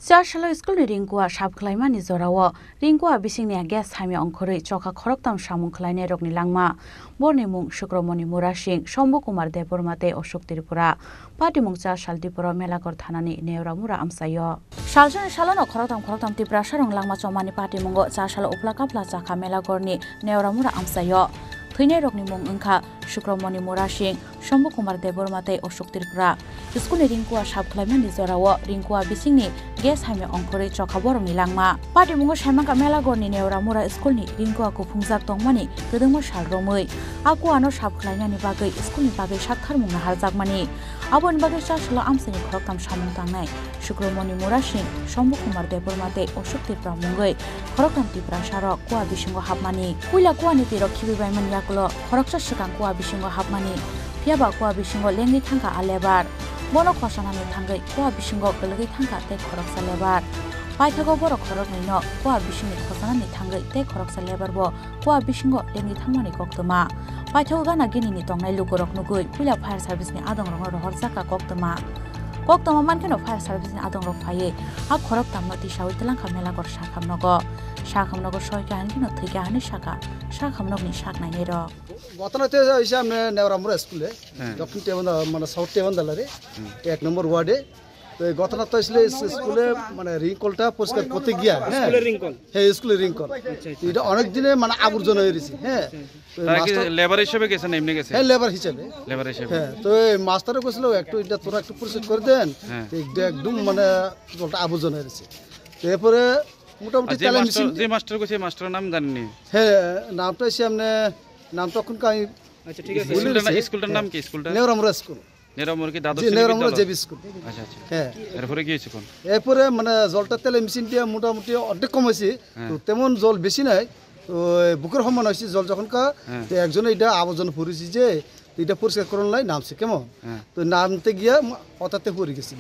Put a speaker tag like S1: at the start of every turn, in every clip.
S1: Charshalo school ni ringkua sabkhlaima ni jorawo ringkua bisingni gas haimi ongkhorei chokha khoroktam samung khlaine rokni langma borni mung Sukromoni Mura Singh Shombu Kumar Debormate Ashok Tripura Pati mung Charshal Tripura Melakor thanani Neura Mura amsayo Shaljon shalono khoroktam Tripura sarong langma chomani pati mungo Charshalo upla kapla chakha Melagorni Neura Mura amsayo Thuine rokni mung ongkha Sukromoni Mura Singh Shombu Kumar Debormate Ashok Tripura school ni ringkua sabkhlaima ni jorawo ringkua bisingni gas haimi ongkhorei chokha borokni langma pati mungo saimangka Melagorni Neura Mura school ni ringkua kuphungjak tongmani gedengma salromoi akuano sabkhlainani bagui school ni bagui saktharmung harjakmani aboni bagui Charshalo amsani khoroktam samung tangnai Sukromoni Mura Singh Shombu Kumar Debormate Ashok Tripura mungoi khoroktam Tripura saro kua bisingo hapmani puila kuani tiro khibibaimani yakulo khoroksa sikang kua bisingo hapmani phiaba kua bisingo lengi thangka alebar bono khosanani thangai kua bisingo kelgi thangka te khoroksa lebar paithago boro khoroknaino kua bisingi khosanani thangai te khoroksa lebar bo kua bisingo lengi thangmani koktoma paithago gana ginini tongnai lukorok nugui puila fire service ni adongrong rohorjaka koktoma mankeno fire service ni adongrok phaye a khoroktamno tisawi telangkha Melagor sakhamnogo soika hankino thika hani sakhamnogni saknainai ro
S2: গতনাতে এসে আমরা নেওরা মুরা স্কুলে দক্ষিণ টেবন্দা মানে south টেবন্দালারে 1 নম্বর ওয়ার্ডে তো গতনা তো আসলে স্কুলে মানে রিংকলটা পরিষ্কার করতে গিয়া স্কুলের রিংকল হ্যাঁ স্কুলের রিংকল এটা অনেক দিনে মানে আবর্জনা হয়ে গেছে হ্যাঁ
S3: লেবার হিসেবে গেছেন এমনি গেছে
S2: হ্যাঁ লেবার হিসেবে
S3: হ্যাঁ
S2: তো মাস্টারও কইছিল একটু এটা তোরা একটু পরিষ্কার করে দেন একদম মানে জলটা আবর্জনা হয়ে গেছে এরপরে মোটামুটি
S3: যে মাস্টার কইছে মাস্টারের নাম জানেননি
S2: হ্যাঁ নামটা এসে আপনি নাম তখন কাই
S3: আচ্ছা ঠিক আছে স্কুলটার নাম কি স্কুলটা
S2: নেওরা মুরা স্কুল
S3: নেওরা মুরা কি দাদু
S2: নেওরা মুরা জেবি স্কুল
S3: আচ্ছা আচ্ছা
S2: হ্যাঁ
S3: এরপরে কি হইছে কোন
S2: এরপরে মানে জলটা তেলে মেশিন দিয়ে মোটামুটি অর্ধেক কম হয়েছে তো তেমন জল বেশি নাই তো বুকের সমান হয়েছে জল যখন কা তো একজনে এটা আবর্জনা পড়েছে যে এটা পরিষ্কার করন লাই নামছে কেমন তো নামতে গিয়া হঠাৎ পড়ে গেছি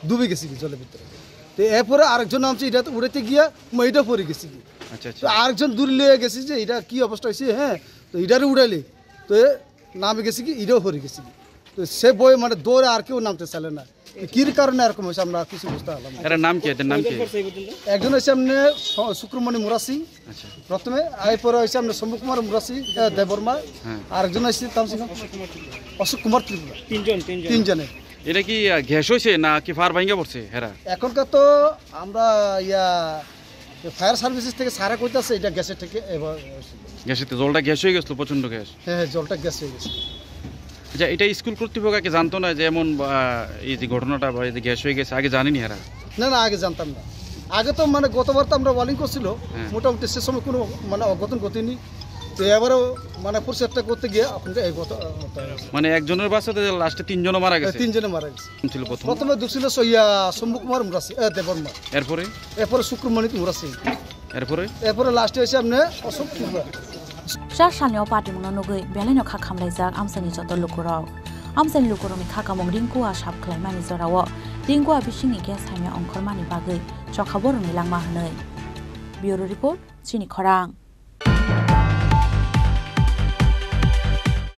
S2: ডুবে গেছি জলের ভিতরে তো এরপরে আরেকজন নামছে এটা উড়াইতে গিয়া এটা পড়ে গেছি
S3: আচ্ছা আচ্ছা
S2: আরেকজন দূরে লিয়ে গেছি যে এটা কি অবস্থা হয়েছে হ্যাঁ তো এটারে উড়াইলে তো নামে গেছি কি এটাও পড়ে গেছি তো সে বই মানে দৌড়ে আর কেউ নামতে চাইলে না কির কারণে এরকম হয়েছে আমরা কিছু বুঝতে পারলাম
S3: এর নাম কি এর নাম কি
S2: একজন হচ্ছে আপনি শুক্রমণি মুরা সিং প্রথমে এরপরে হচ্ছে আপনি শম্ভু কুমার মুরা সিং দেববর্মা আরেকজন হচ্ছে অশোক কুমার ত্রিপুরা তিনজনে
S3: এটা কি গ্যাস হয়েছে না কি ফায়ার ভাঙ্গা পড়ছে হেরা
S2: এখনকার তো আমরা ফায়ার সার্ভিসেস থেকে সারা কইতাছে এটা গ্যাসের থেকে
S3: গ্যাসেতে জলটা গ্যাস হয়ে গেছিল প্রচন্ড গ্যাস
S2: হ্যাঁ জলটা গ্যাস হয়ে গেছে
S3: আচ্ছা এটা স্কুল কর্তৃপক্ষ কি জানতো না যে এমন এই যে ঘটনাটা বা এই যে গ্যাস হয়ে গেছে আগে জানেনি এরা
S2: না আগে জানতাম না আগে তো মানে গতবার তো আমরা ওয়ালিং করছিল মোটামুটি সে সময় কোনো মানে অঘটন ঘটেনি তো এবারও মানে পরিষ্কারটা করতে গিয়ে
S3: মানে একজনের বাসাতে লাস্টে তিনজনও মারা গেছে
S2: ছিল প্রথমে ঢুকছিল শম্ভু কুমার মুরা সিং দেববর্মা এরপরে শুক্রমণি মুরা সিং এরপরে লাস্টে এসে আপনি Ashok Tripura
S1: Charshalo pati mungno nugui beleno kha khamlaijak amsani joto lukurok amsani lukurokni khakamung ringkua sabkhlaimani jorawo ringkua bisingni gas haimi ongkhormani bagui chokha borokni langma hnoi Bureau Report Chini Khorang